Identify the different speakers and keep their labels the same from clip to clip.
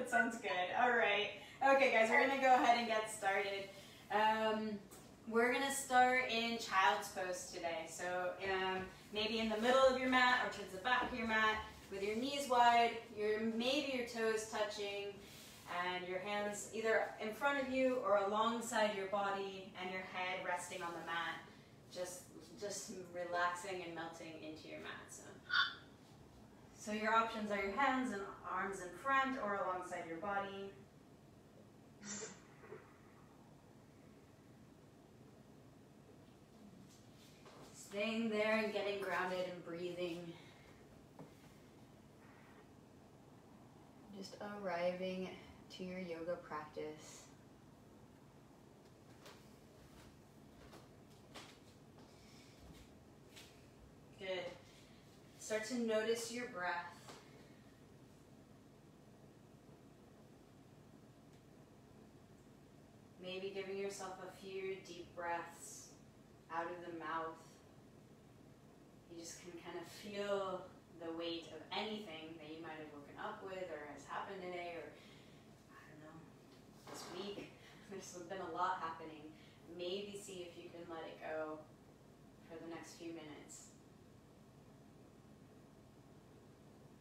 Speaker 1: That sounds good. All right. Okay, guys, we're gonna go ahead and get started. We're gonna start in child's pose today. So maybe in the middle of your mat or towards the back of your mat, with your knees wide, maybe your toes touching, and your hands either in front of you or alongside your body, and your head resting on the mat, just relaxing and melting into your mat. So your options are your hands and arms in front or alongside your body. Staying there and getting grounded and breathing. Just arriving to your yoga practice. Good. Start to notice your breath. Maybe giving yourself a few deep breaths out of the mouth. You just can kind of feel the weight of anything that you might have woken up with or has happened today, or I don't know, this week. There's been a lot happening. Maybe see if you can let it go for the next few minutes.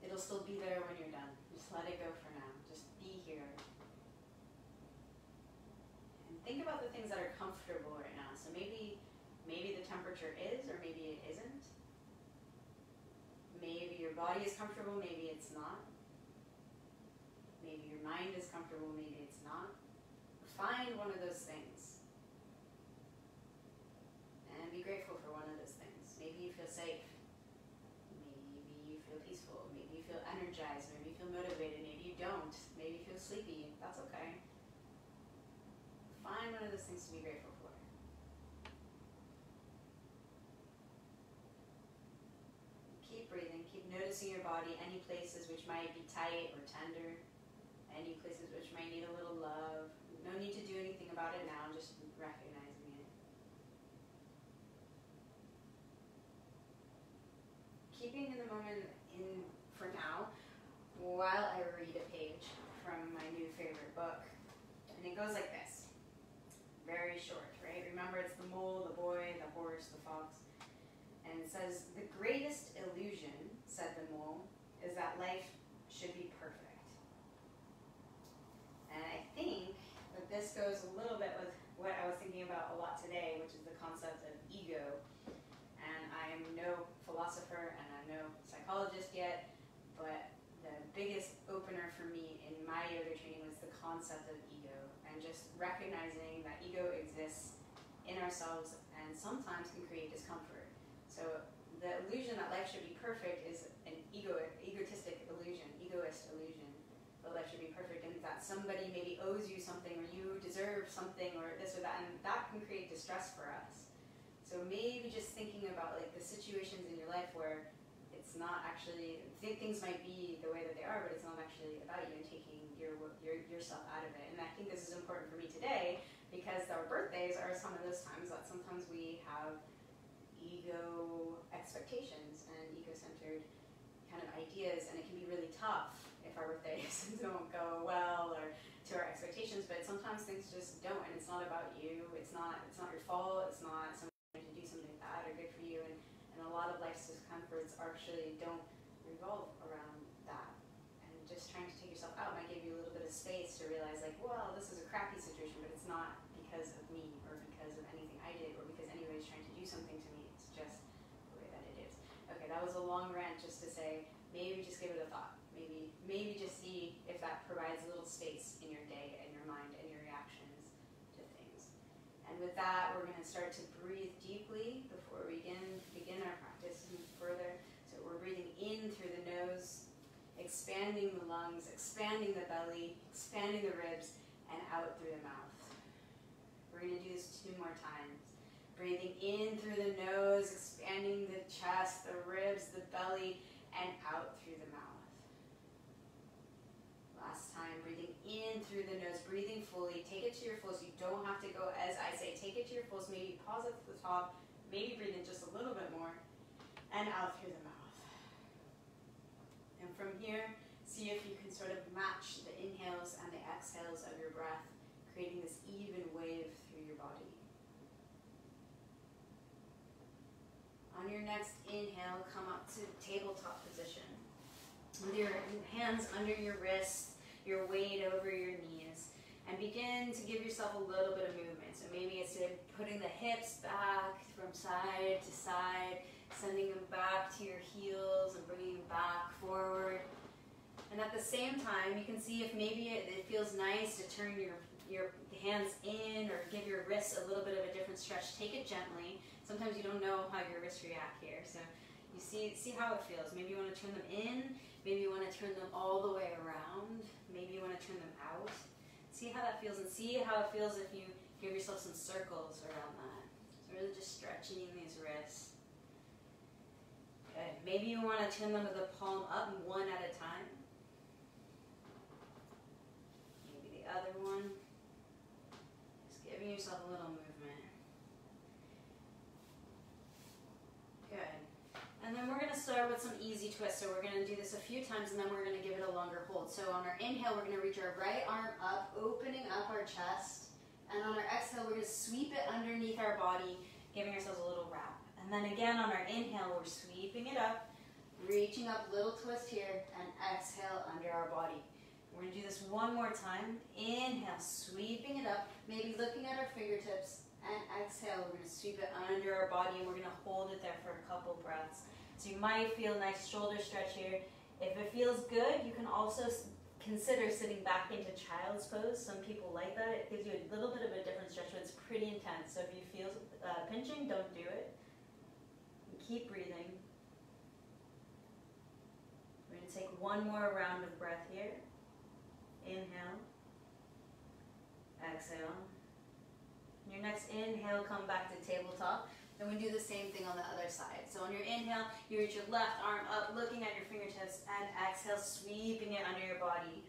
Speaker 1: It'll still be there when you're done. Just let it go for now. Just be here. And think about the things that are comfortable right now. So maybe the temperature is, or maybe it isn't. Maybe your body is comfortable, maybe it's not. Maybe your mind is comfortable, maybe it's not. Find one of those things. And be grateful for one of those things. Maybe you feel safe. Maybe you feel peaceful. Maybe you feel energized. Maybe you feel motivated. Maybe you don't. Maybe you feel sleepy. That's okay. Find one of those things to be grateful for. Keep breathing. Keep noticing your body. Any places which might be tight or tender. Any places which might need a little love. No need to do anything about it now. Just recognizing it. Keeping in the moment for now, while I read a page from my new favorite book. And it goes like this. Very short, right? Remember, it's the mole, the boy, the horse, the fox. And it says, "The greatest illusion," said the mole, "is that life should be perfect." And I think that this goes a little bit with what I was thinking about a lot today, which is the concept of ego. And I am no philosopher and I'm no psychologist yet, but the biggest opener for me in my yoga training was the concept of ego, and just recognizing that ego exists in ourselves and sometimes can create discomfort. So the illusion that life should be perfect is an egotistic illusion, egoist illusion, that life should be perfect, and that somebody maybe owes you something, or you deserve something, or this or that, and that can create distress for us. So maybe just thinking about like the situations in your life where it's not actually, things might be the way that they are, but it's not actually about you, and taking yourself out of it. And I think this is important for me today, because our birthdays are some of those times that sometimes we have ego expectations and ego-centered kind of ideas, and it can be really tough if our birthdays don't go well or to our expectations, but sometimes things just don't, and it's not about you, it's not your fault, it's not somebody to do something bad or good for you, and a lot of life's discomforts actually don't revolve around that. And just trying to take yourself out might give you a little bit of space to realize, like, well, this is a crappy situation, but it's not because of me or because of anything I did or because anybody's trying to do something to me. It's just the way that it is. Okay, that was a long rant just to say, maybe just give it a thought. Maybe just see if that provides a little space in your day and your mind and your reactions to things. And with that, we're going to start to breathe deeply before we begin our practice further. So we're breathing in through the nose, expanding the lungs, expanding the belly, expanding the ribs, and out through the mouth. We're going to do this 2 more times. Breathing in through the nose, expanding the chest, the ribs, the belly, and out through the mouth. Last time, breathing in through the nose, breathing fully. Take it to your fullest. You don't have to go as I say. Take it to your fullest. Maybe pause at the top. Maybe breathe in just a little bit more. And out through the mouth. And from here, see if you can sort of match the inhales next inhale, come up to tabletop position. With your hands under your wrists, your weight over your knees, and begin to give yourself a little bit of movement. So maybe it's putting the hips back from side to side, sending them back to your heels and bringing them back forward. And at the same time, you can see if maybe it feels nice to turn your hands in or give your wrists a little bit of a different stretch. Take it gently. Sometimes you don't know how your wrists react here. So you see how it feels. Maybe you want to turn them in. Maybe you want to turn them all the way around. Maybe you want to turn them out. See how that feels, and see how it feels if you give yourself some circles around that. So really just stretching these wrists. Okay, maybe you want to turn them with the palm up one at a time. Maybe the other one. Just giving yourself a little movement. Good. And then we're going to start with some easy twists. So we're going to do this a few times, and then we're going to give it a longer hold. So on our inhale, we're going to reach our right arm up, opening up our chest. And on our exhale, we're going to sweep it underneath our body, giving ourselves a little wrap. And then again, on our inhale, we're sweeping it up, reaching up, little twist here, and exhale under our body. We're going to do this one more time. Inhale, sweeping it up, maybe looking at our fingertips, and exhale, we're going to sweep it under our body, and we're going to hold it there for a couple breaths. So you might feel a nice shoulder stretch here. If it feels good, you can also consider sitting back into child's pose. Some people like that. It gives you a little bit of a different stretch, but it's pretty intense. So if you feel pinching, don't do it. Keep breathing. We're going to take one more round of breath here. Inhale. Exhale. Your next inhale, come back to tabletop. Then we do the same thing on the other side. So on your inhale, you reach your left arm up, looking at your fingertips, and exhale, sweeping it under your body.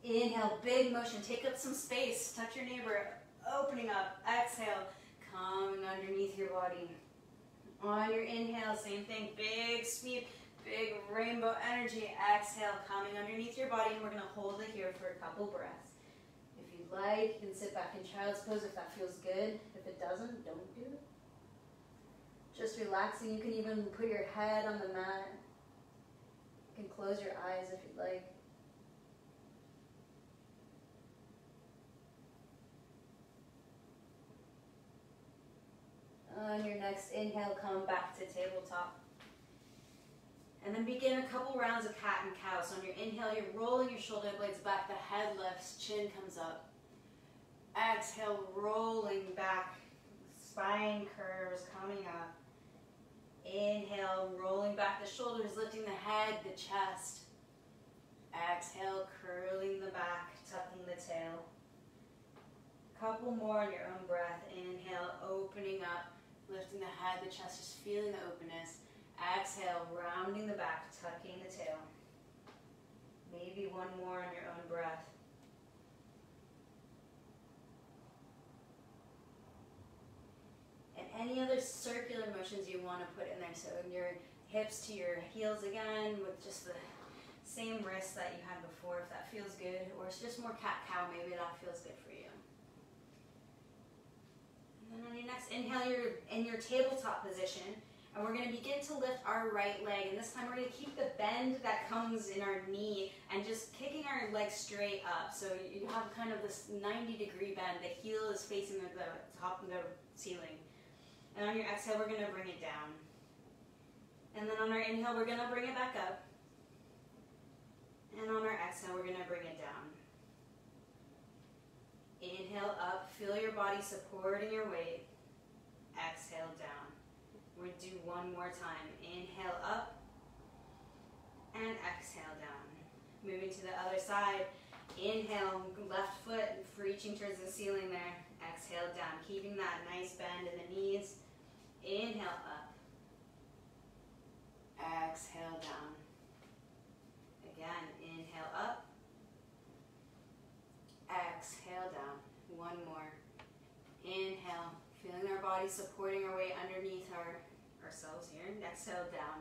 Speaker 1: Inhale, big motion, take up some space, touch your neighbor, opening up. Exhale, coming underneath your body. On your inhale, same thing, big sweep, big rainbow energy. Exhale, coming underneath your body, and we're going to hold it here for a couple breaths. If you'd like, you can sit back in child's pose if that feels good. If it doesn't, don't do it. Just relaxing. You can even put your head on the mat. You can close your eyes if you'd like. On your next inhale, come back to tabletop. And then begin a couple rounds of cat and cow. So on your inhale, you're rolling your shoulder blades back, the head lifts, chin comes up. Exhale, rolling back, spine curves coming up. Inhale, rolling back the shoulders, lifting the head, the chest. Exhale, curling the back, tucking the tail. Couple more on your own breath. Inhale, opening up, lifting the head, the chest, just feeling the openness. Exhale, rounding the back, tucking the tail. Maybe one more on your own breath. And any other circular motions you want to put in there. So your hips to your heels again with just the same wrist that you had before, if that feels good. Or it's just more cat-cow, maybe that feels good for you. And then on your next inhale, you're in your tabletop position. And we're going to begin to lift our right leg. And this time we're going to keep the bend that comes in our knee and just kicking our leg straight up. So you have kind of this 90-degree bend. The heel is facing the top of the ceiling. And on your exhale, we're going to bring it down. And then on our inhale, we're going to bring it back up. And on our exhale, we're going to bring it down. Inhale up, feel your body supporting your weight. Exhale down. We're going to do one more time. Inhale up and exhale down. Moving to the other side. Inhale, left foot reaching towards the ceiling there. Exhale down, keeping that nice bend in the knees. Inhale up. Exhale down. Again, inhale up. Exhale down. One more. Inhale, feeling our body supporting our weight underneath ourselves here. And exhale down.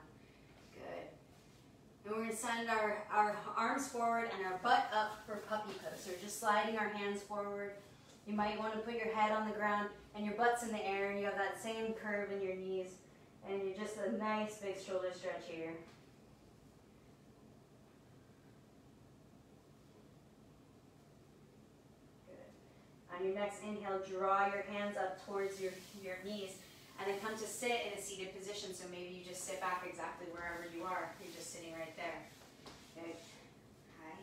Speaker 1: Good. And we're going to send our arms forward and our butt up for puppy pose. So we're just sliding our hands forward. You might want to put your head on the ground and your butt's in the air, and you have that same curve in your knees. And you're just a nice big shoulder stretch here. Good. On your next inhale, draw your hands up towards your knees. And then come to sit in a seated position. So maybe you just sit back exactly wherever you are. You're just sitting right there. Good. Hi.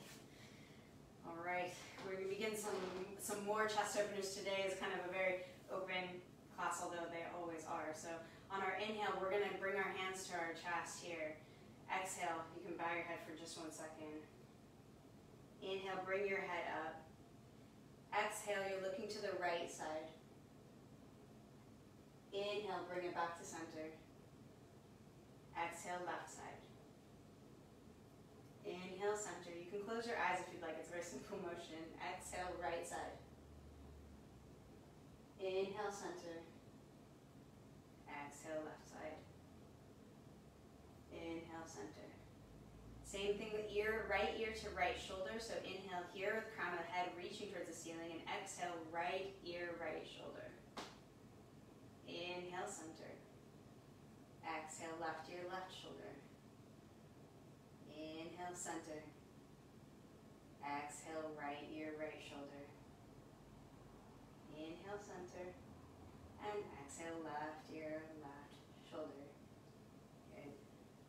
Speaker 1: All right. We're going to begin some more chest openers today. It's kind of a very open class, although they always are. So on our inhale, we're going to bring our hands to our chest here. Exhale. You can bow your head for just 1 second. Inhale, bring your head up. Exhale, you're looking to the right side. Inhale, bring it back to center. Exhale, left side. Inhale, center. You can close your eyes if you'd like. It's a very simple motion. Exhale, right side. Inhale, center. Exhale, left side. Inhale, center. Same thing with right ear to right shoulder. So inhale here, crown of the head reaching towards the ceiling, and exhale, right ear, right shoulder. Inhale, center. Exhale, left ear, left shoulder. Inhale, center. Exhale, right ear, right shoulder. Inhale, center. And exhale, left ear, left shoulder. Good.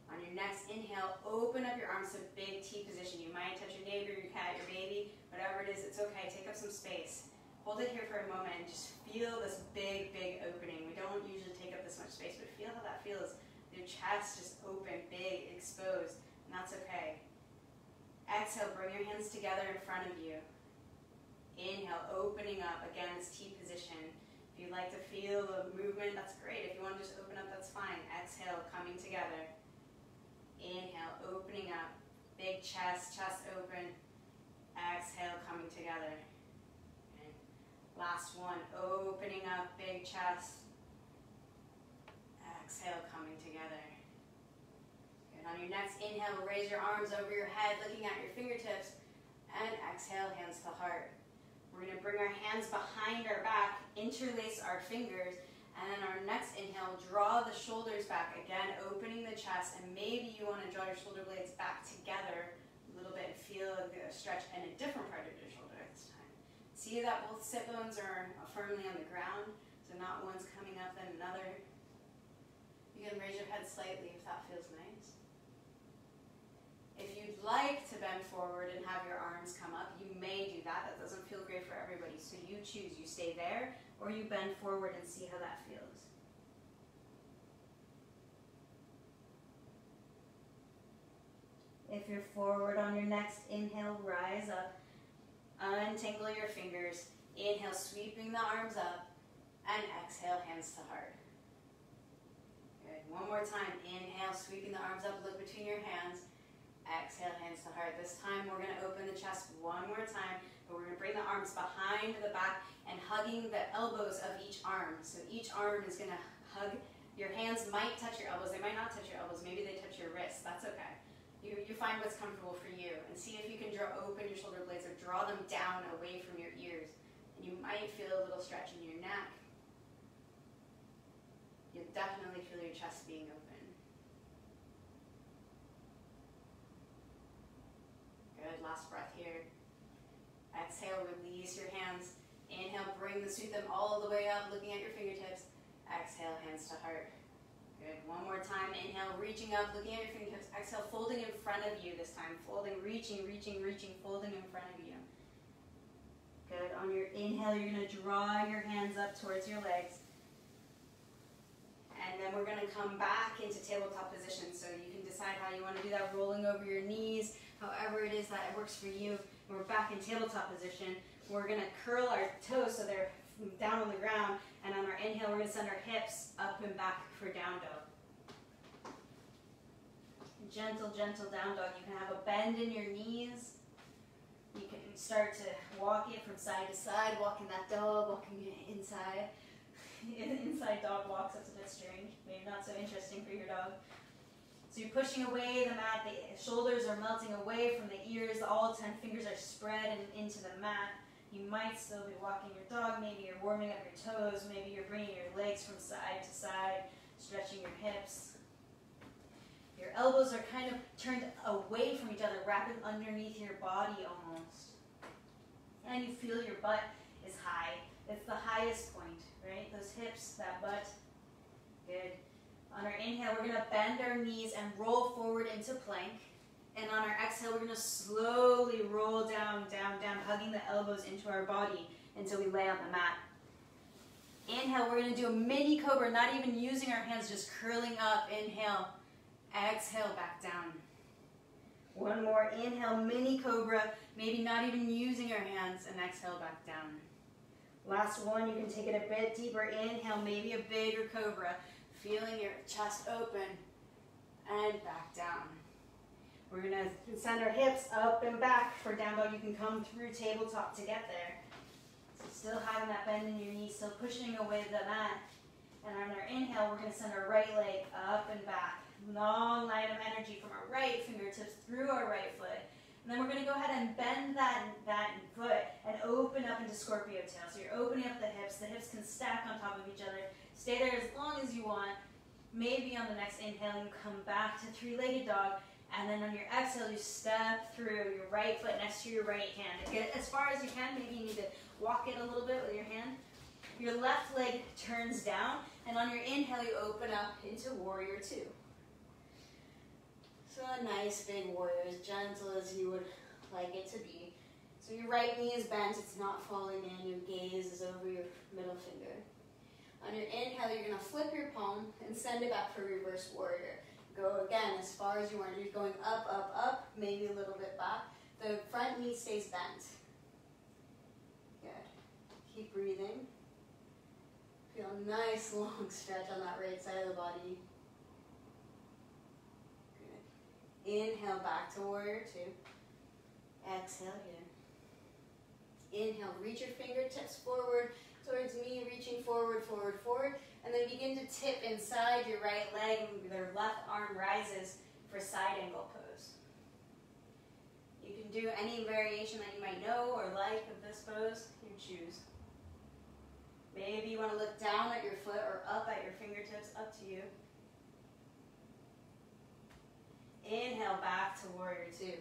Speaker 1: On your next inhale, open up your arms to big T position. You might touch your neighbor, your cat, your baby, whatever it is, it's okay. Take up some space. Hold it here for a moment and just feel this big, big opening. We don't usually take up this much space, but feel how that feels. Your chest just open, big, exposed, and that's okay. Exhale, bring your hands together in front of you. Inhale, opening up. Again, it's T position. If you'd like to feel the movement, that's great. If you want to just open up, that's fine. Exhale, coming together. Inhale, opening up. Big chest, chest open. Exhale, coming together. Last one, opening up, big chest. Exhale, coming together. Good. On your next inhale, raise your arms over your head, looking at your fingertips. And exhale, hands to heart. We're going to bring our hands behind our back, interlace our fingers. And then our next inhale, draw the shoulders back. Again, opening the chest. And maybe you want to draw your shoulder blades back together a little bit and feel the stretch in a different part of your shoulder. See that both sit bones are firmly on the ground, so not one's coming up then another. You can raise your head slightly if that feels nice. If you'd like to bend forward and have your arms come up, you may do that. That doesn't feel great for everybody, so you choose. You stay there or you bend forward and see how that feels. If you're forward on your next inhale, rise up. Untangle your fingers. Inhale, sweeping the arms up. And exhale, hands to heart. Good. One more time. Inhale, sweeping the arms up. Look between your hands. Exhale, hands to heart. This time, we're going to open the chest one more time. But we're going to bring the arms behind the back and hugging the elbows of each arm. So each arm is going to hug. Your hands might touch your elbows. They might not touch your elbows. Maybe they touch your wrists. That's okay. You find what's comfortable for you and see if you can open your shoulder blades or draw them down away from your ears. And you might feel a little stretch in your neck. You'll definitely feel your chest being open. Good, last breath here. Exhale, release your hands. Inhale, sweep them all the way up, looking at your fingertips. Exhale, hands to heart. Good. One more time. Inhale, reaching up, looking at your fingertips. Exhale, folding in front of you this time. Folding, reaching, folding in front of you. Good. On your inhale, you're going to draw your hands up towards your legs. And then we're going to come back into tabletop position. So you can decide how you want to do that, rolling over your knees, however it is that it works for you. We're back in tabletop position. We're going to curl our toes so they're down on the ground. And on our inhale, we're going to send our hips up and back for down dog. Gentle, gentle down dog. You can have a bend in your knees. You can start to walk it from side to side, walking that dog, walking it inside. Inside dog walks, that's a bit strange. Maybe not so interesting for your dog. So you're pushing away the mat, the shoulders are melting away from the ears, all 10 fingers are spread and into the mat. You might still be walking your dog, maybe you're warming up your toes, maybe you're bringing your legs from side to side. stretching your hips. Your elbows are kind of turned away from each other, wrapping underneath your body almost. And you feel your butt is high. It's the highest point, right? Those hips, that butt. Good. On our inhale, we're going to bend our knees and roll forward into plank. And on our exhale, we're going to slowly roll down, down, down, hugging the elbows into our body until we lay on the mat. Inhale, we're going to do a mini cobra, not even using our hands, just curling up. Inhale. Exhale, back down. One more. Inhale, mini cobra, maybe not even using our hands, and exhale, back down. Last one, you can take it a bit deeper. Inhale, maybe a bigger cobra, feeling your chest open, and back down. We're going to send our hips up and back. For down dog, you can come through tabletop to get there. So still having that bend in your knees, still pushing away the mat. And on our inhale, we're going to send our right leg up and back. Long line of energy from our right fingertips through our right foot. And then we're going to go ahead and bend that foot and open up into Scorpio tail. So you're opening up the hips. The hips can stack on top of each other. Stay there as long as you want. Maybe on the next inhale, you come back to three-legged dog. And then on your exhale, you step through your right foot next to your right hand. Get as far as you can. Maybe you need to walk it a little bit with your hand. Your left leg turns down. And on your inhale, you open up into warrior two. So a nice big warrior, as gentle as you would like it to be. So your right knee is bent, it's not falling in, your gaze is over your middle finger. On your inhale, you're going to flip your palm and send it back for reverse warrior. Go again as far as you want. You're going up, up, up, maybe a little bit back. The front knee stays bent. Good. Keep breathing. Feel a nice long stretch on that right side of the body. Inhale, back to warrior two. Exhale here. Inhale, reach your fingertips forward towards me, reaching forward, forward, forward. And then begin to tip inside your right leg. Your left arm rises for side angle pose. You can do any variation that you might know or like of this pose. You choose. Maybe you want to look down at your foot or up at your fingertips, up to you. Inhale, back to warrior two.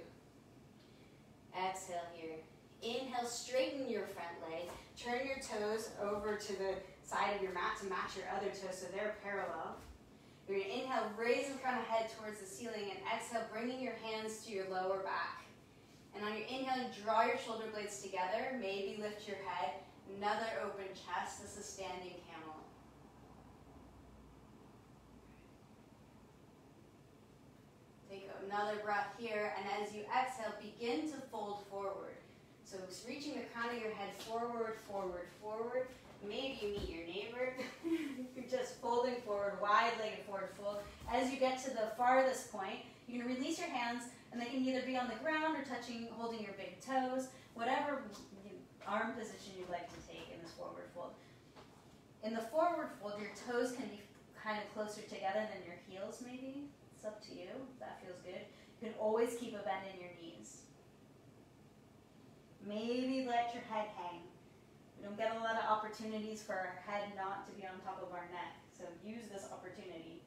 Speaker 1: Exhale here. Inhale, straighten your front leg. Turn your toes over to the side of your mat to match your other toes so they're parallel. You're going to inhale, raise the front of the head towards the ceiling, and exhale, bringing your hands to your lower back. And on your inhale, you draw your shoulder blades together. Maybe lift your head. Another open chest. This is standing camel. Take another breath here, and as you exhale, begin to fold forward. So it's reaching the crown of your head forward, forward, forward. Maybe you meet your neighbor. You're just folding forward, wide-legged forward fold. As you get to the farthest point, you're going to release your hands, and they can either be on the ground or touching, holding your big toes, whatever arm position you'd like to take in this forward fold. In the forward fold, your toes can be kind of closer together than your heels, maybe. It's up to you. That feels good. You can always keep a bend in your knees. Maybe let your head hang. We don't get a lot of opportunities for our head not to be on top of our neck, so use this opportunity.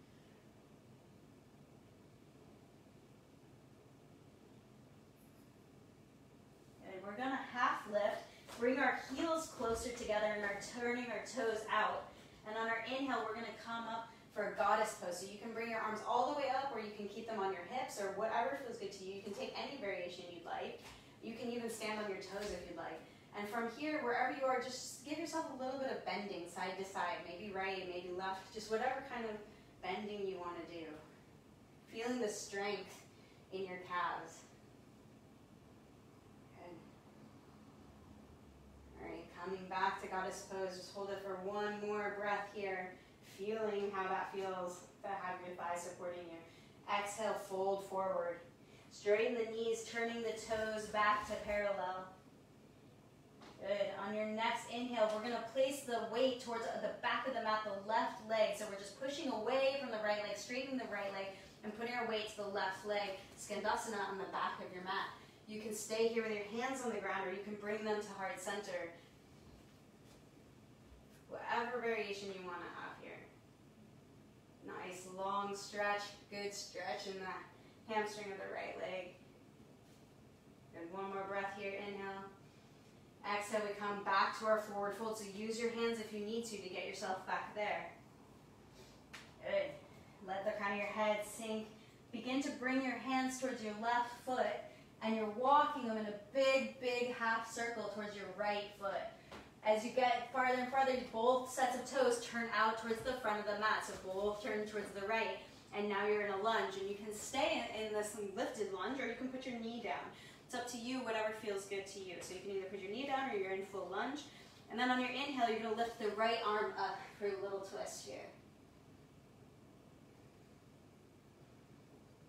Speaker 1: And we're going to half lift. Bring our heels closer together and are turning our toes out. And on our inhale, we're going to come up for a goddess pose. So you can bring your arms all the way up, or you can keep them on your hips, or whatever feels good to you. You can take any variation you'd like. You can even stand on your toes if you'd like. And from here, wherever you are, just give yourself a little bit of bending side to side, maybe right, maybe left, just whatever kind of bending you want to do. Feeling the strength in your calves. Good. All right, coming back to goddess pose, just hold it for one more breath here, feeling how that feels to have your thighs supporting you. Exhale, fold forward. Straighten the knees, turning the toes back to parallel. Good. On your next inhale, we're going to place the weight towards the back of the mat, the left leg. So we're just pushing away from the right leg, straightening the right leg, and putting our weight to the left leg. Skandasana on the back of your mat. You can stay here with your hands on the ground, or you can bring them to heart center. Whatever variation you want to have here. Nice long stretch, good stretch in the hamstring of the right leg. Good, one more breath here, inhale. Exhale, we come back to our forward fold, so use your hands if you need to get yourself back there. Good. Let the crown of your head sink. Begin to bring your hands towards your left foot, and you're walking them in a big, big half circle towards your right foot. As you get farther and farther, both sets of toes turn out towards the front of the mat, so both turn towards the right, and now you're in a lunge, and you can stay in this lifted lunge, or you can put your knee down. It's up to you, whatever feels good to you. So you can either put your knee down or you're in full lunge. And then on your inhale, you're going to lift the right arm up for a little twist here.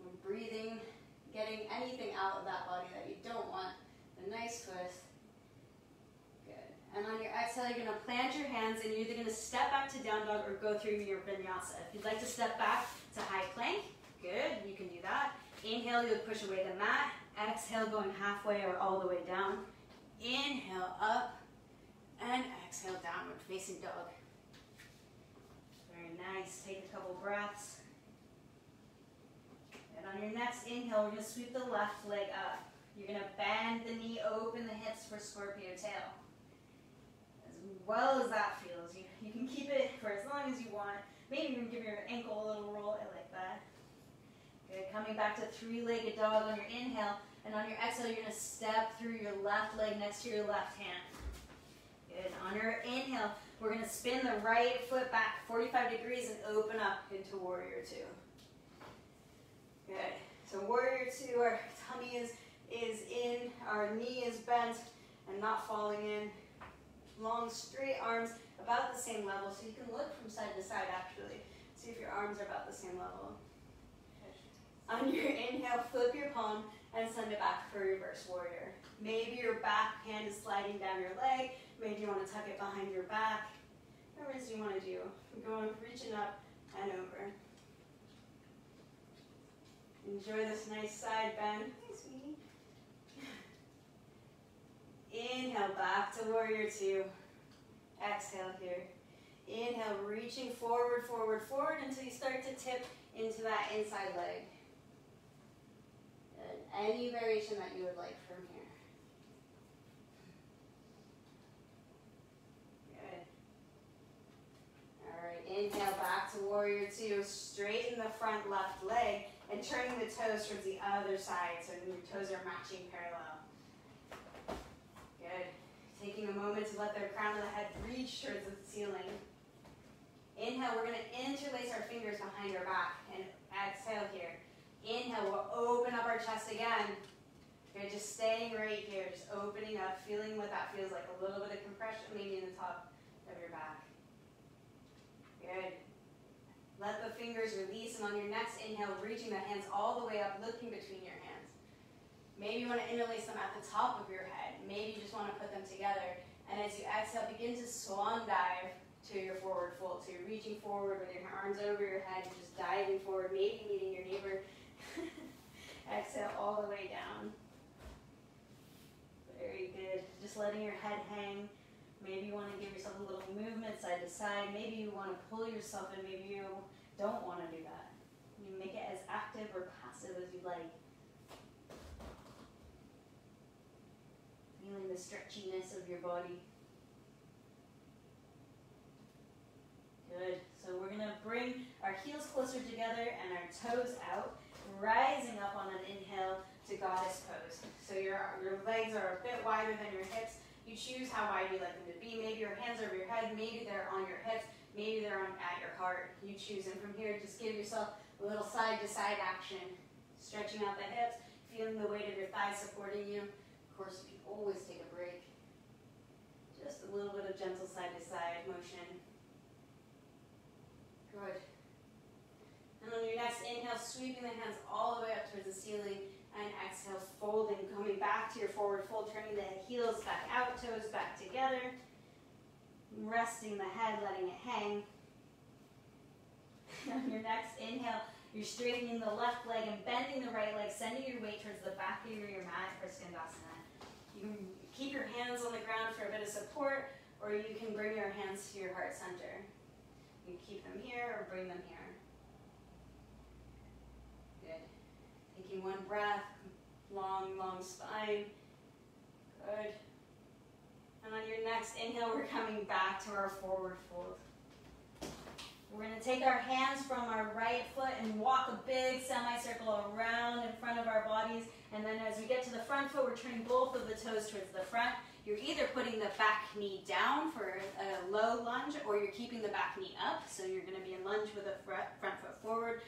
Speaker 1: And breathing, getting anything out of that body that you don't want. A nice twist. Good. And on your exhale, you're going to plant your hands and you're either going to step back to down dog or go through your vinyasa. If you'd like to step back to high plank, good, you can do that. Inhale, you'll push away the mat. Exhale, going halfway or all the way down. Inhale, up. And exhale, downward facing dog. Very nice. Take a couple breaths. And on your next inhale, we're going to sweep the left leg up. You're going to bend the knee, open the hips for scorpio tail. As well as that feels, you can keep it for as long as you want. Maybe even give your ankle a little roll. I like that. Good. Coming back to three-legged dog on your inhale. And on your exhale, you're going to step through your left leg next to your left hand. Good. On your inhale, we're going to spin the right foot back 45 degrees and open up into warrior two. Good. So warrior two, our tummy is in, our knee is bent and not falling in. Long, straight arms about the same level. So you can look from side to side, actually. See if your arms are about the same level. On your inhale, flip your palm and send it back for reverse warrior. Maybe your back hand is sliding down your leg. Maybe you want to tuck it behind your back. Whatever it is you want to do. You're going, reaching up and over. Enjoy this nice side bend. Hey, sweetie. Inhale, back to warrior two. Exhale here. Inhale, reaching forward, forward, forward until you start to tip into that inside leg. Any variation that you would like from here. Good. All right, inhale back to warrior two. Straighten the front left leg and turning the toes towards the other side so your toes are matching parallel. Good. Taking a moment to let the crown of the head reach towards the ceiling. Inhale, we're going to interlace our fingers behind our back and exhale here. Inhale, we'll open up our chest again. Good, just staying right here, just opening up, feeling what that feels like. A little bit of compression maybe in the top of your back. Good. Let the fingers release, and on your next inhale, reaching the hands all the way up, looking between your hands. Maybe you want to interlace them at the top of your head. Maybe you just want to put them together. And as you exhale, begin to swan dive to your forward fold. So you're reaching forward with your arms over your head, you're just diving forward, maybe meeting your neighbor. Exhale all the way down. Very good. Just letting your head hang. Maybe you want to give yourself a little movement side to side. Maybe you want to pull yourself in. Maybe you don't want to do that. You make it as active or passive as you like. Feeling the stretchiness of your body. Good. So we're going to bring our heels closer together and our toes out. Rising up on an inhale to goddess pose. So your legs are a bit wider than your hips. You choose how wide you like them to be. Maybe your hands are over your head. Maybe they're on your hips. Maybe they're at your heart. You choose. And from here, just give yourself a little side-to-side action. Stretching out the hips. Feeling the weight of your thighs supporting you. Of course, you can always take a break. Just a little bit of gentle side-to-side motion. Good. And on your next inhale, sweeping the hands all the way up towards the ceiling, and exhale, folding, coming back to your forward fold, turning the heels back out, toes back together, resting the head, letting it hang. On your next inhale, you're straightening the left leg and bending the right leg, sending your weight towards the back of your mat for Skandasana. You can keep your hands on the ground for a bit of support, or you can bring your hands to your heart center. You can keep them here or bring them here. Taking one breath, long, long spine. Good. And on your next inhale, we're coming back to our forward fold. We're going to take our hands from our right foot and walk a big semicircle around in front of our bodies. And then as we get to the front foot, we're turning both of the toes towards the front. You're either putting the back knee down for a low lunge, or you're keeping the back knee up. So you're going to be in lunge with the front foot forward.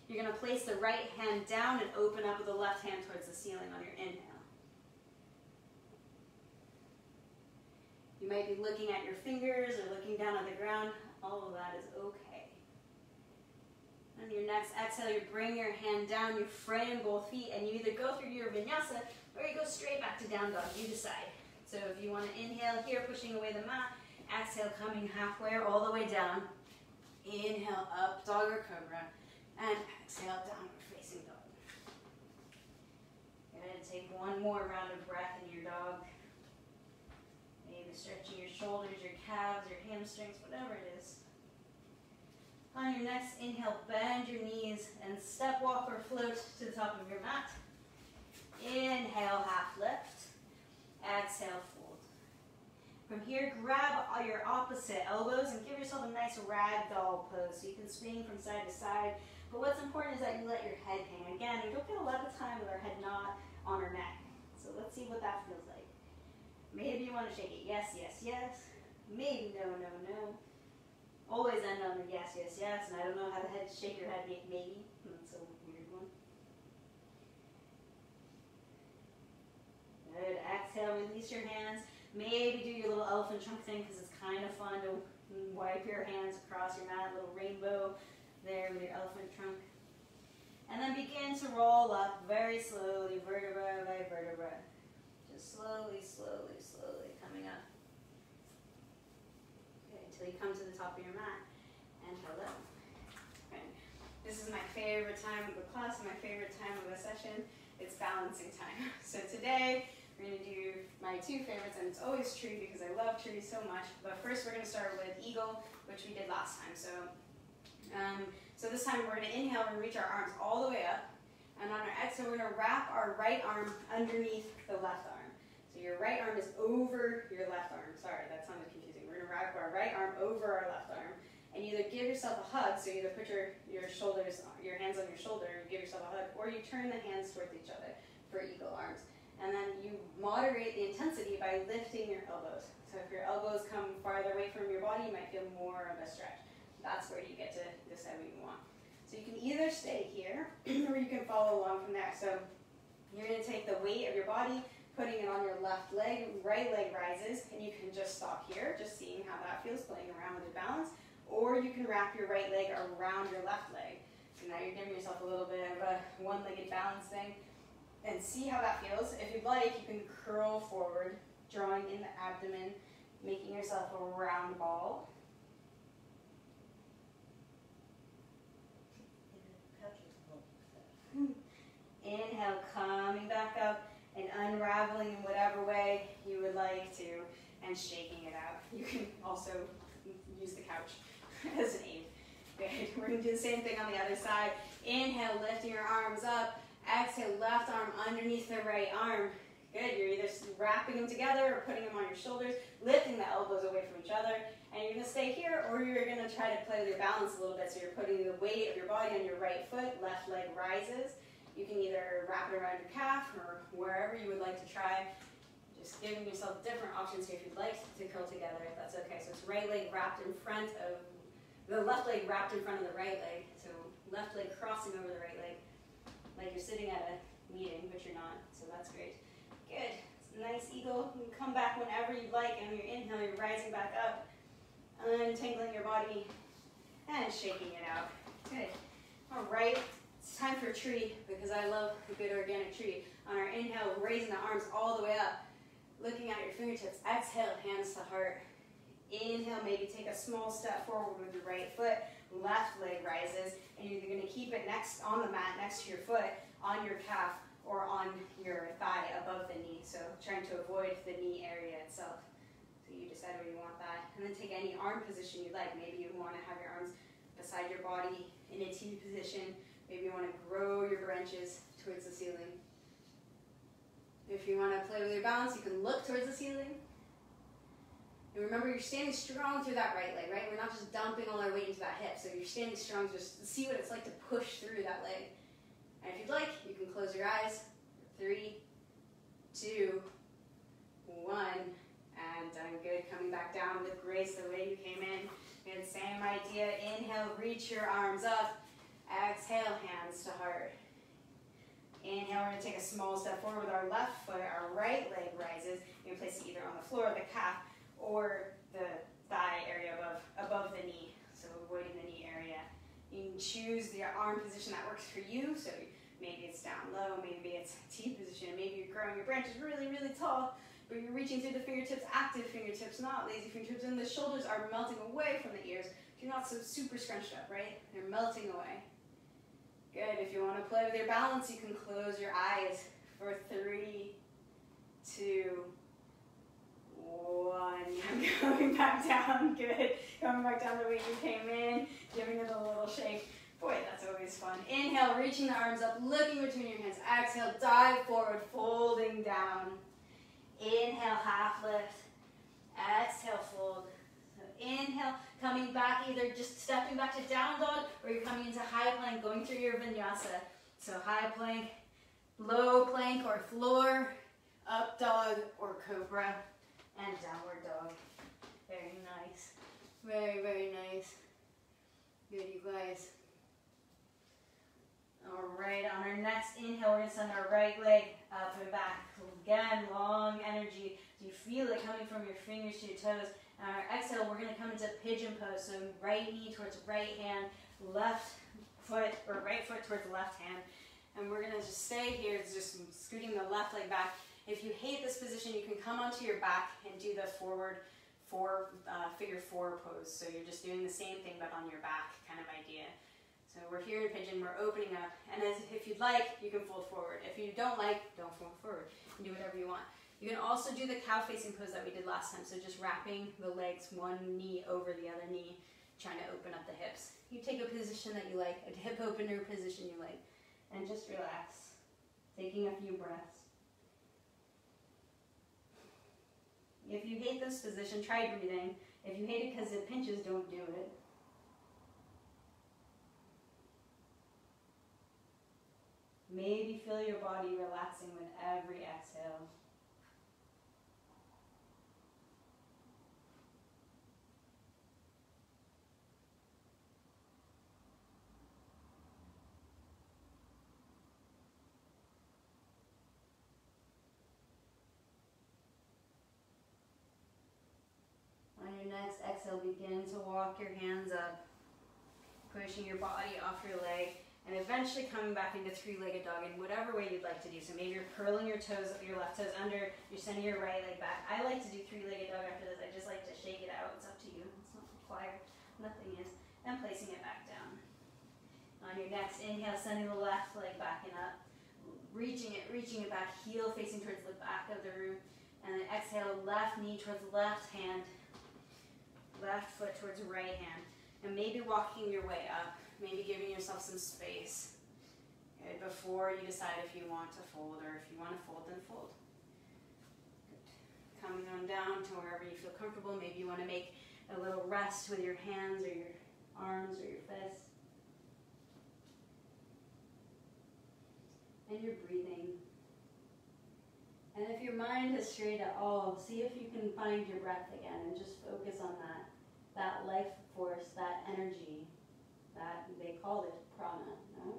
Speaker 1: You're going to place the right hand down and open up with the left hand towards the ceiling on your inhale. You might be looking at your fingers or looking down on the ground. All of that is okay. On your next exhale, you bring your hand down, you frame both feet, and you either go through your vinyasa or you go straight back to down dog. You decide. So if you want to inhale here, pushing away the mat, exhale, coming halfway or all the way down. Inhale up, dog or cobra, and exhale, downward facing dog. Good. Take one more round of breath in your dog. Maybe stretching your shoulders, your calves, your hamstrings, whatever it is. On your next inhale, bend your knees and step, walk, or float to the top of your mat. Inhale, half lift. Exhale, fold. From here, grab your opposite elbows and give yourself a nice ragdoll pose so you can swing from side to side. But what's important is that you let your head hang. Again, we don't get a lot of time with our head not on our neck. So let's see what that feels like. Maybe you want to shake it. Yes, yes, yes. Maybe no, no, no. Always end on the yes, yes, yes. And I don't know how to shake your head, maybe. That's a weird one. Good. Exhale, release your hands. Maybe do your little elephant trunk thing because it's kind of fun to wipe your hands across your mat, a little rainbow there with your elephant trunk. And then begin to roll up very slowly, vertebra by vertebra. Just slowly, slowly, slowly coming up. Okay, until you come to the top of your mat. And hello. Okay. This is my favorite time of the class, my favorite time of the session. It's balancing time. So today, we're going to do my two favorites, and it's always tree because I love tree so much. But first, we're going to start with eagle, which we did last time. So this time, we're going to inhale and reach our arms all the way up. And on our exhale, we're going to wrap our right arm underneath the left arm. So your right arm is over your left arm. Sorry, that sounded confusing. We're going to wrap our right arm over our left arm. And either give yourself a hug, so either put your shoulders, your hands on your shoulder, and give yourself a hug, or you turn the hands towards each other for eagle arms. And then you moderate the intensity by lifting your elbows. So if your elbows come farther away from your body, you might feel more of a stretch. That's where you get to decide what you want. So you can either stay here, or you can follow along from there. So you're going to take the weight of your body, putting it on your left leg, right leg rises, and you can just stop here, just seeing how that feels, playing around with your balance. Or you can wrap your right leg around your left leg. So now you're giving yourself a little bit of a one-legged balance thing. And see how that feels. If you'd like, you can curl forward, drawing in the abdomen, making yourself a round ball. Inhale, coming back up and unraveling in whatever way you would like to, and shaking it out. You can also use the couch as an aid. Good. We're going to do the same thing on the other side. Inhale, lifting your arms up. Exhale, left arm underneath the right arm. Good. You're either wrapping them together or putting them on your shoulders, lifting the elbows away from each other. And you're going to stay here, or you're going to try to play with your balance a little bit. So you're putting the weight of your body on your right foot, left leg rises. You can either wrap it around your calf or wherever you would like to try. Just giving yourself different options here if you'd like to curl together, if that's okay. So it's right leg wrapped in front of, the left leg wrapped in front of the right leg. So left leg crossing over the right leg, like you're sitting at a meeting, but you're not. So that's great. Good. It's a nice eagle. You can come back whenever you'd like. And on your inhale, you're rising back up, untangling your body, and shaking it out. Good. All right. It's time for a tree, because I love a good organic tree. On our inhale, raising the arms all the way up, looking at your fingertips. Exhale, hands to heart. Inhale, maybe take a small step forward with your right foot. Left leg rises, and you're going to keep it next on the mat, next to your foot, on your calf, or on your thigh above the knee. So trying to avoid the knee area itself. So you decide where you want that. And then take any arm position you like. Maybe you want to have your arms beside your body in a T position. Maybe you want to grow your branches towards the ceiling. If you want to play with your balance, you can look towards the ceiling. And remember, you're standing strong through that right leg, right? We're not just dumping all our weight into that hip. So you're standing strong, just see what it's like to push through that leg. And if you'd like, you can close your eyes. 3, 2, 1. And done. Good. Coming back down with grace the way you came in. Good. Same idea. Inhale, reach your arms up. Exhale, hands to heart. Inhale, we're going to take a small step forward with our left foot. Our right leg rises. You can place it either on the floor, the calf, or the thigh area above the knee. So avoiding the knee area. You can choose the arm position that works for you. So maybe it's down low, maybe it's T position, maybe you're growing your branches really, really tall, but you're reaching through the fingertips, active fingertips, not lazy fingertips, and the shoulders are melting away from the ears. You're not so super scrunched up, right? They're melting away. Good. If you want to play with your balance, you can close your eyes for 3, 2, 1. Coming back down. Good. Coming back down the way you came in, giving it a little shake. Boy, that's always fun. Inhale, reaching the arms up, looking between your hands. Exhale, dive forward, folding down. Inhale, half lift. Exhale, fold. So inhale, coming back, either just stepping back to down dog, or you're coming into high plank, going through your vinyasa. So high plank, low plank or floor, up dog or cobra, and downward dog. Very nice. Very, very nice. Good, you guys. All right, on our next inhale, we're going to send our right leg up and back. Again, long energy. Do you feel it coming from your fingers to your toes? On our exhale, we're going to come into pigeon pose. So right knee towards right hand, left foot, or right foot towards left hand. And we're going to just stay here, just scooting the left leg back. If you hate this position, you can come onto your back and do the forward figure 4 pose. So you're just doing the same thing, but on your back kind of idea. So we're here in pigeon, we're opening up, and if you'd like, you can fold forward. If you don't like, don't fold forward. You can do whatever you want. You can also do the cow facing pose that we did last time, so just wrapping the legs, one knee over the other knee, trying to open up the hips. You take a position that you like, a hip opener position you like, and just relax, taking a few breaths. If you hate this position, try breathing. If you hate it because it pinches, don't do it. Maybe feel your body relaxing with every exhale. On your next exhale, begin to walk your hands up, pushing your body off your leg, and eventually coming back into 3-legged dog in whatever way you'd like to do. So maybe you're curling your toes, your left toes under, you're sending your right leg back. I like to do 3-legged dog after this. I just like to shake it out. It's up to you. It's not required. Nothing is. And placing it back down. On your next inhale, sending the left leg back and up. Reaching it back, heel facing towards the back of the room. And then exhale, left knee towards left hand, left foot towards right hand. And maybe walking your way up. Maybe giving yourself some space, okay, before you decide if you want to fold, or if you want to fold, then fold. Good. Coming on down to wherever you feel comfortable. Maybe you want to make a little rest with your hands or your arms or your fists. And you're breathing. And if your mind is straight at all, see if you can find your breath again and just focus on that life force, that energy. That they call it prana, no?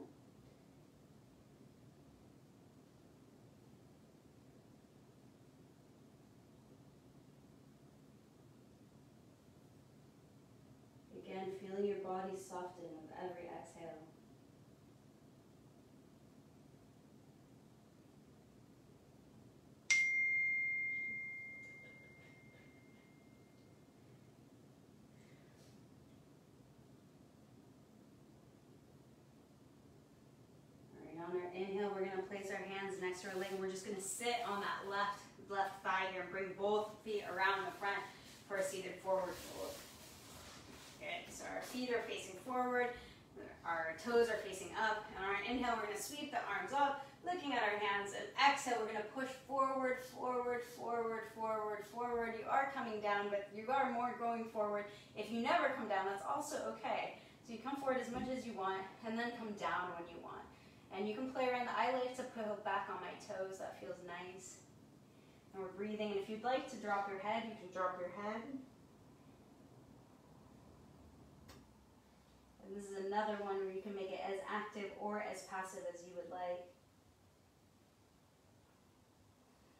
Speaker 1: Again, feeling your body soften with every exhale. On our inhale, we're going to place our hands next to our leg, and we're just going to sit on that left thigh here and bring both feet around the front for a seated forward fold. Good. So our feet are facing forward, our toes are facing up. And on our inhale, we're going to sweep the arms up, looking at our hands, and exhale, we're gonna push forward, forward, forward, forward, forward. You are coming down, but you are more going forward. If you never come down, that's also okay. So you come forward as much as you want, and then come down when you want. And you can play around. I like to pull back on my toes. That feels nice. And we're breathing. And if you'd like to drop your head, you can drop your head. And this is another one where you can make it as active or as passive as you would like.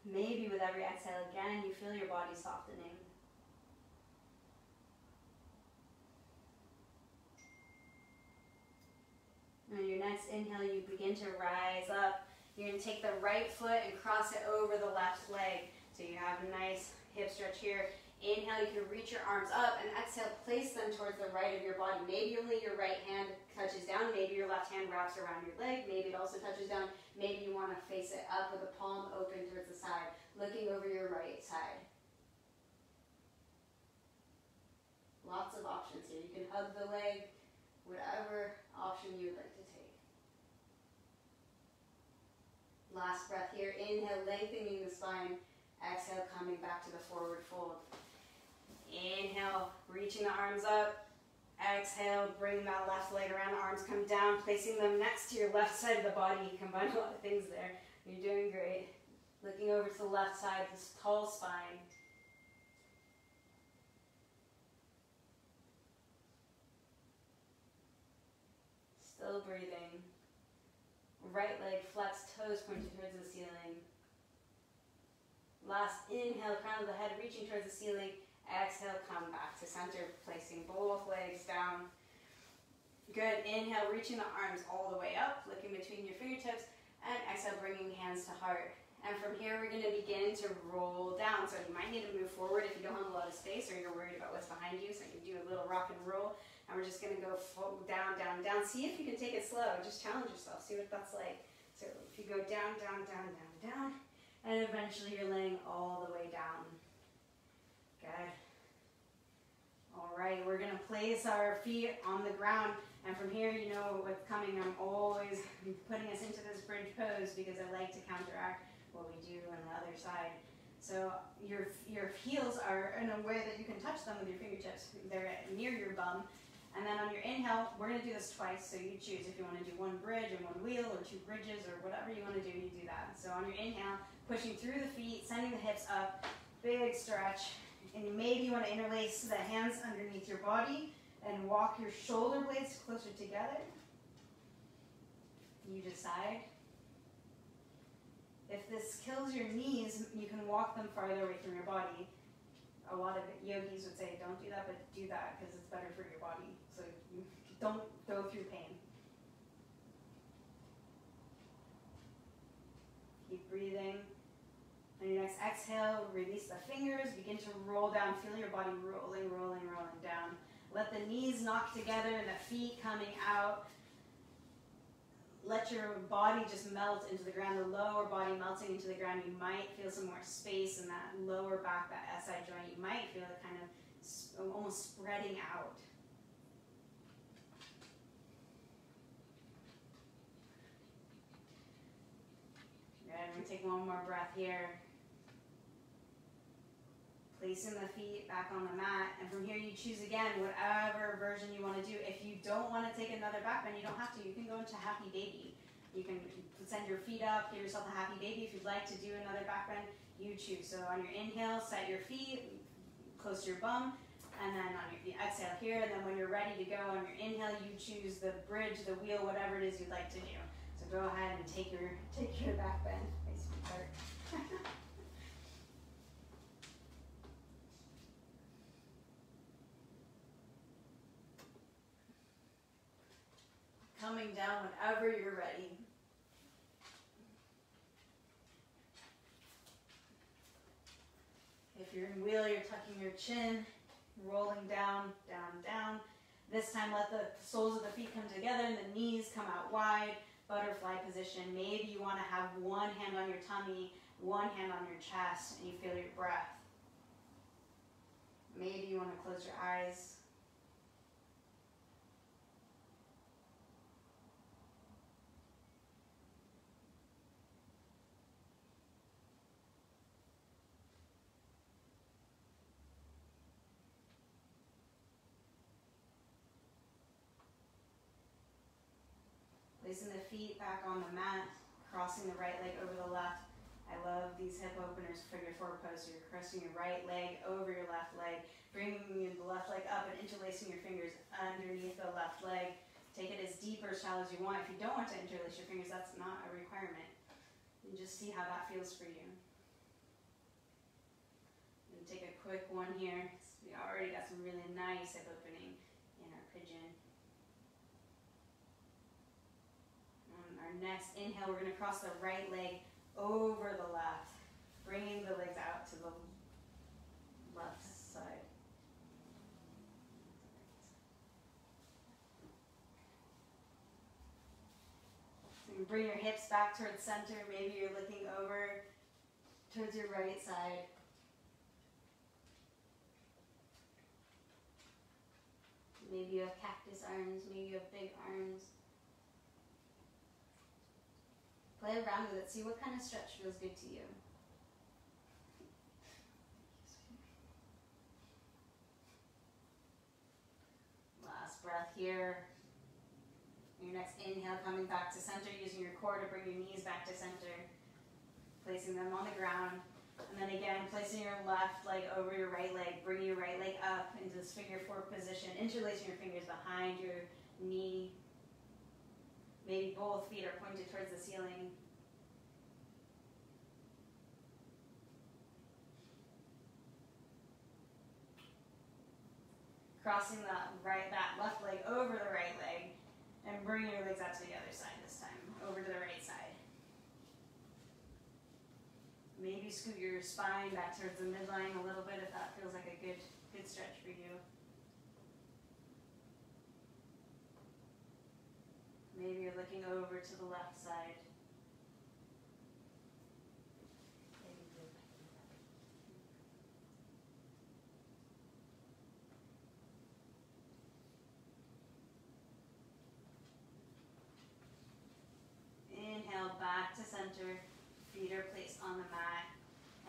Speaker 1: Maybe with every exhale again, you feel your body softening. And your next inhale, you begin to rise up. You're going to take the right foot and cross it over the left leg. So you have a nice hip stretch here. Inhale, you can reach your arms up, and exhale, place them towards the right of your body. Maybe only your right hand touches down. Maybe your left hand wraps around your leg. Maybe it also touches down. Maybe you want to face it up with the palm open towards the side, looking over your right side. Lots of options here. You can hug the leg, whatever option you would like to take. Last breath here. Inhale, lengthening the spine. Exhale, coming back to the forward fold. Inhale, reaching the arms up. Exhale, bring that left leg around. The arms come down, placing them next to your left side of the body. You combine a lot of things there. You're doing great. Looking over to the left side, this tall spine. Still breathing. Right leg flexed, toes pointed towards the ceiling. Last inhale, crown of the head reaching towards the ceiling. Exhale, come back to center, placing both legs down. Good. Inhale, reaching the arms all the way up, looking between your fingertips. And exhale, bringing hands to heart. And from here, we're going to begin to roll down. So you might need to move forward if you don't have a lot of space or you're worried about what's behind you. So you can do a little rock and roll. And we're just going to go down, down, down. See if you can take it slow. Just challenge yourself. See what that's like. So if you go down, down, down, down, down. And eventually you're laying all the way down. Good. All right, we're going to place our feet on the ground. And from here, you know what's coming. I'm always putting us into this bridge pose because I like to counteract what we do on the other side. So your heels are in a way that you can touch them with your fingertips. They're near your bum. And then on your inhale, we're going to do this twice. So you choose if you want to do one bridge and one wheel or two bridges or whatever you want to do, you do that. So on your inhale, pushing through the feet, sending the hips up, big stretch. And maybe you want to interlace the hands underneath your body and walk your shoulder blades closer together. You decide. If this kills your knees, you can walk them farther away from your body. A lot of yogis would say, don't do that, but do that because it's better for your body. So you don't go through pain. Keep breathing. On your next exhale, release the fingers, begin to roll down. Feel your body rolling, rolling, rolling down. Let the knees knock together and the feet coming out. Let your body just melt into the ground, the lower body melting into the ground. You might feel some more space in that lower back, that SI joint. You might feel it kind of almost spreading out. Good, I'm going to take one more breath here. Placing the feet back on the mat, and from here you choose again whatever version you want to do. If you don't want to take another back bend, you don't have to. You can go into happy baby. You can send your feet up, give yourself a happy baby. If you'd like to do another back bend, you choose. So on your inhale, set your feet close to your bum, and then on your exhale here, and then when you're ready to go on your inhale, you choose the bridge, the wheel, whatever it is you'd like to do. So go ahead and take your back bend. Nice start. Coming down whenever you're ready. If you're in wheel, you're tucking your chin, rolling down, down, down. This time let the soles of the feet come together and the knees come out wide, butterfly position. Maybe you want to have one hand on your tummy, one hand on your chest, and you feel your breath. Maybe you want to close your eyes. Placing the feet back on the mat, crossing the right leg over the left. I love these hip openers for your forward pose. So you're crossing your right leg over your left leg, bringing the left leg up and interlacing your fingers underneath the left leg. Take it as deep or shallow as you want. If you don't want to interlace your fingers, that's not a requirement. And just see how that feels for you. And take a quick one here. We already got some really nice hip opening in our pigeon. On our next inhale, we're going to cross the right leg over the left, bringing the legs out to the left side. So you bring your hips back towards center. Maybe you're looking over towards your right side. Maybe you have cactus arms, maybe you have big arms. Play around with it, see what kind of stretch feels good to you. Last breath here. Your next inhale, coming back to center, using your core to bring your knees back to center. Placing them on the ground. And then again, placing your left leg over your right leg, bringing your right leg up into this figure four position, interlacing your fingers behind your knee. Maybe both feet are pointed towards the ceiling. Crossing that left leg over the right leg and bringing your legs out to the other side this time, over to the right side. Maybe scoot your spine back towards the midline a little bit if that feels like a good stretch for you. Maybe you're looking over to the left side. Inhale back to center, feet are placed on the mat.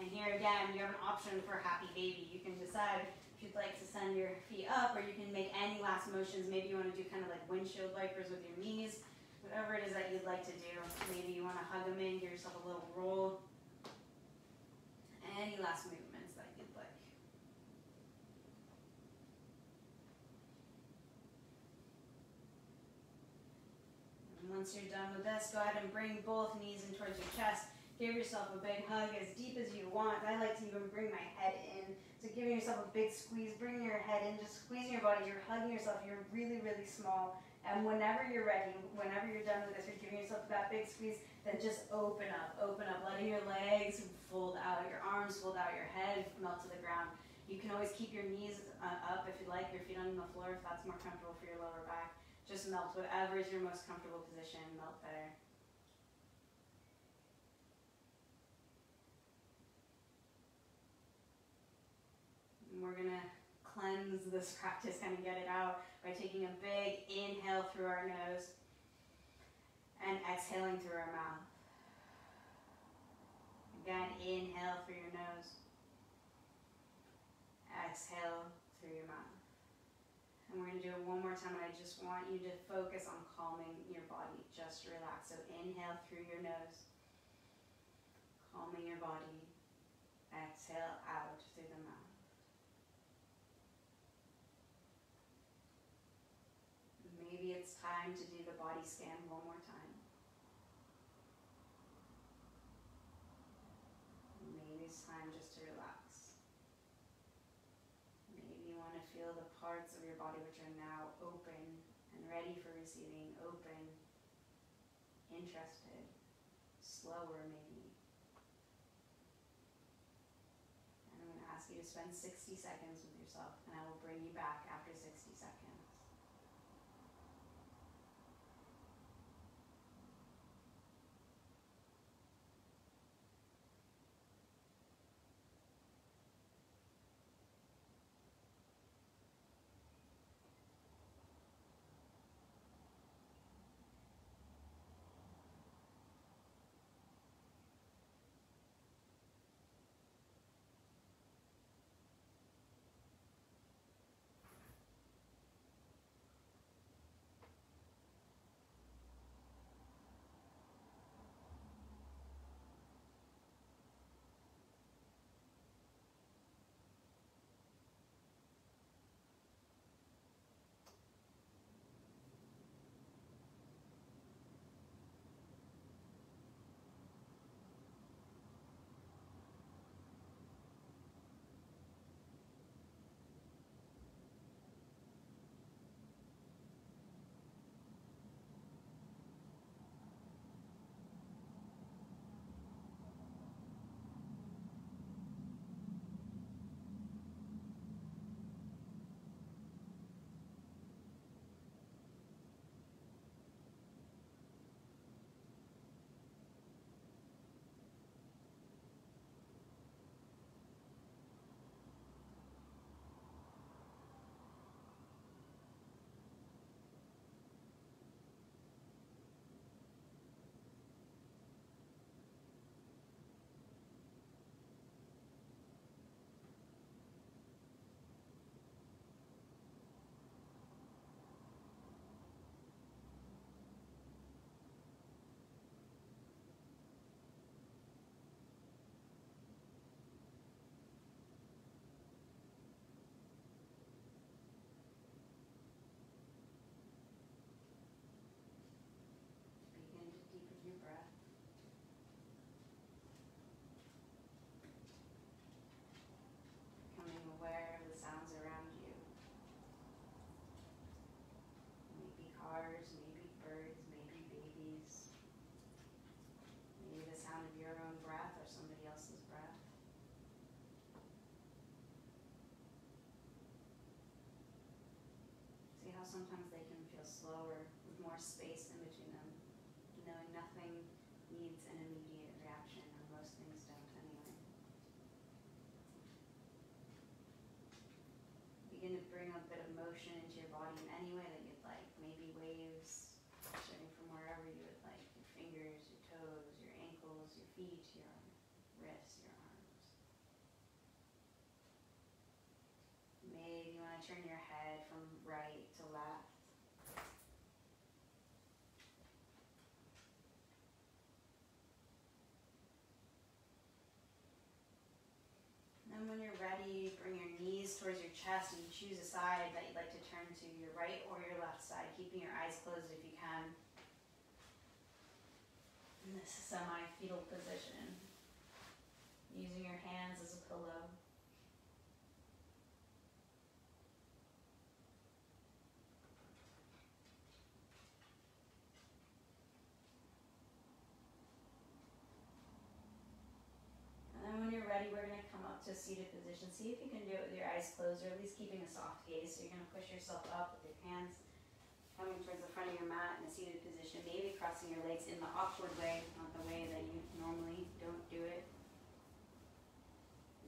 Speaker 1: And here again, you have an option for happy baby. You can decide if you'd like to send your feet up, or you can make any last motions. Maybe you want to do kind of like windshield wipers with your knees, whatever it is that you'd like to do. Maybe you want to hug them in, give yourself a little roll. Any last movements that you'd like. And once you're done with this, go ahead and bring both knees in towards your chest. Give yourself a big hug as deep as you want. I like to even bring my head in. So giving yourself a big squeeze, bringing your head in, just squeezing your body. You're hugging yourself. You're really, really small. And whenever you're ready, whenever you're done with this, you're giving yourself that big squeeze, then just open up, letting your legs fold out, your arms fold out, your head melt to the ground. You can always keep your knees up if you like, your feet on the floor if that's more comfortable for your lower back. Just melt whatever is your most comfortable position, melt there. And we're going to cleanse this practice, kind of get it out by taking a big inhale through our nose and exhaling through our mouth. Again, inhale through your nose, exhale through your mouth. And we're going to do it one more time, and I just want you to focus on calming your body. Just relax. So inhale through your nose, calming your body. Exhale out through the mouth. Maybe it's time to do the body scan one more time. Maybe it's time just to relax. Maybe you want to feel the parts of your body which are now open and ready for receiving, open, interested, slower maybe. And I'm going to ask you to spend 60 seconds with yourself, and I will bring you back after 60 seconds. bring a bit of motion into your body in any way that you'd like. Maybe waves starting from wherever you would like. Your fingers, your toes, your ankles, your feet, your wrists, your arms. Maybe you want to turn your head from right to left. And when you're ready, bring your knees towards your chest and you choose a side that you'd like to turn to, your right or your left side, keeping your eyes closed if you can. In this semi-fetal position, using your hands as a pillow. And then when you're ready, we're going to come up to a seated position. See if you can do it with your eyes closed, or at least keeping a soft gaze. So you're going to push yourself up with your hands coming towards the front of your mat in a seated position, maybe crossing your legs in the awkward way, not the way that you normally don't do it.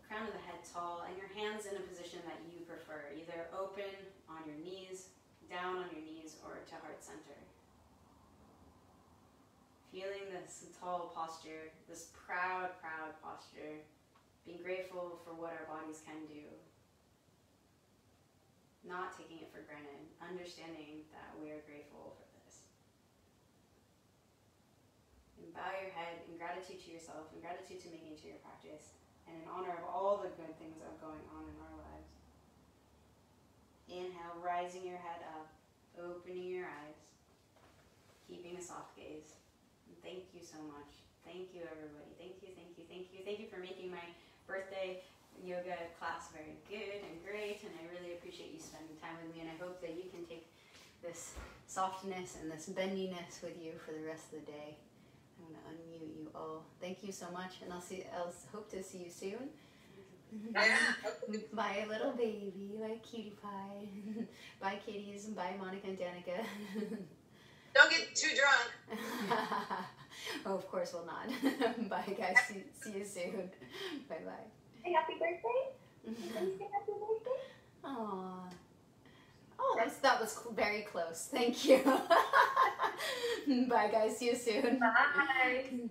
Speaker 1: The crown of the head tall, and your hands in a position that you prefer, either open on your knees, down on your knees, or to heart center. Feeling this tall posture, this proud, proud posture, being grateful for what our bodies can do. Not taking it for granted, understanding that we are grateful for this. And bow your head in gratitude to yourself, in gratitude to making it to your practice, and in honor of all the good things that are going on in our lives. Inhale, rising your head up, opening your eyes, keeping a soft gaze. And thank you so much. Thank you, everybody. Thank you, thank you, thank you. Thank you for making my birthday yoga class very good and great, and I really appreciate you spending time with me, and I hope that you can take this softness and this bendiness with you for the rest of the day. I'm going to unmute you all. Thank you so much, and I'll hope to see you soon. Bye, little baby. Bye, cutie pie. Bye, kitties. Bye, Monica and Danica.
Speaker 2: Don't get too drunk.
Speaker 1: Oh, of course we'll not. Bye, guys. See you soon. Bye-bye.
Speaker 2: Happy birthday. Happy birthday.
Speaker 1: Aww. Oh, that was very close. Thank you. Bye, guys. See you soon.
Speaker 2: Bye.